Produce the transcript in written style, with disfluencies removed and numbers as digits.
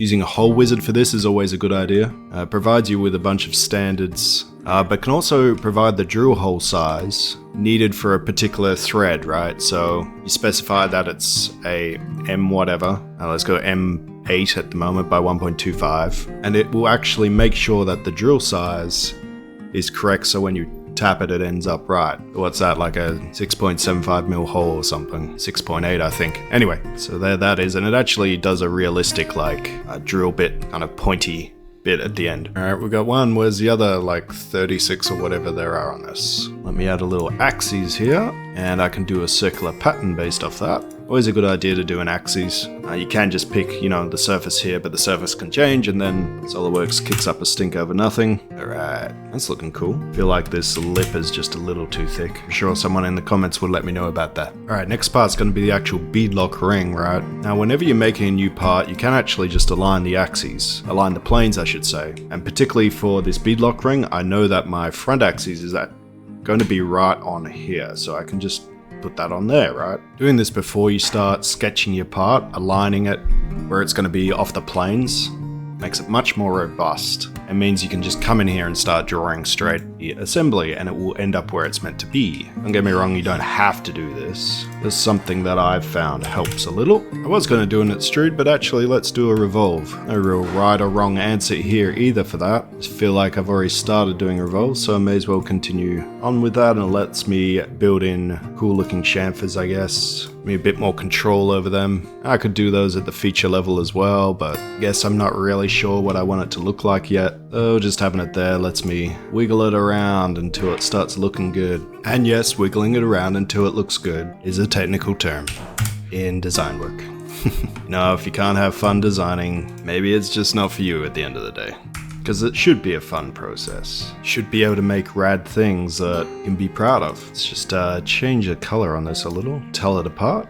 Using a hole wizard for this is always a good idea. Provides you with a bunch of standards, but can also provide the drill hole size needed for a particular thread, right? So you specify that it's a M whatever. Let's go M8 at the moment by 1.25, and it will actually make sure that the drill size is correct, so when you tap it, it ends up right. What's that, like a 6.75 mil hole or something? 6.8, I think. Anyway, so there that is, and it actually does a realistic, like, drill bit, kind of pointy bit at the end. Alright, we got one. Where's the other, like, 36 or whatever there are on this? Let me add a little axes here, and I can do a circular pattern based off that. Always a good idea to do an axis. You can just pick, you know, the surface here, but the surface can change, and then SOLIDWORKS kicks up a stink over nothing. Alright, that's looking cool. Feel like this lip is just a little too thick. I'm sure someone in the comments would let me know about that. Alright, next part's going to be the actual beadlock ring, right? Now, whenever you're making a new part, you can actually just align the axes. Align the planes, I should say. And particularly for this beadlock ring, I know that my front axis is going to be right on here, so I can just put that on there, right? Doing this before you start sketching your part, aligning it where it's going to be off the planes, makes it much more robust. It means you can just come in here and start drawing straight the assembly, and it will end up where it's meant to be. Don't get me wrong, you don't have to do this. There's something that I've found helps a little. I was going to do an extrude, but actually let's do a revolve. No real right or wrong answer here either for that. Just feel like I've already started doing revolves, so I may as well continue on with that, and it lets me build in cool looking chamfers, I guess. Give me a bit more control over them. I could do those at the feature level as well, but I guess I'm not really sure what I want it to look like yet. Oh, just having it there lets me wiggle it around until it starts looking good. And yes, wiggling it around until it looks good is a technical term in design work. No, if you can't have fun designing, maybe it's just not for you at the end of the day. Because it should be a fun process. You should be able to make rad things that you can be proud of. Let's just change the color on this a little, tell it apart.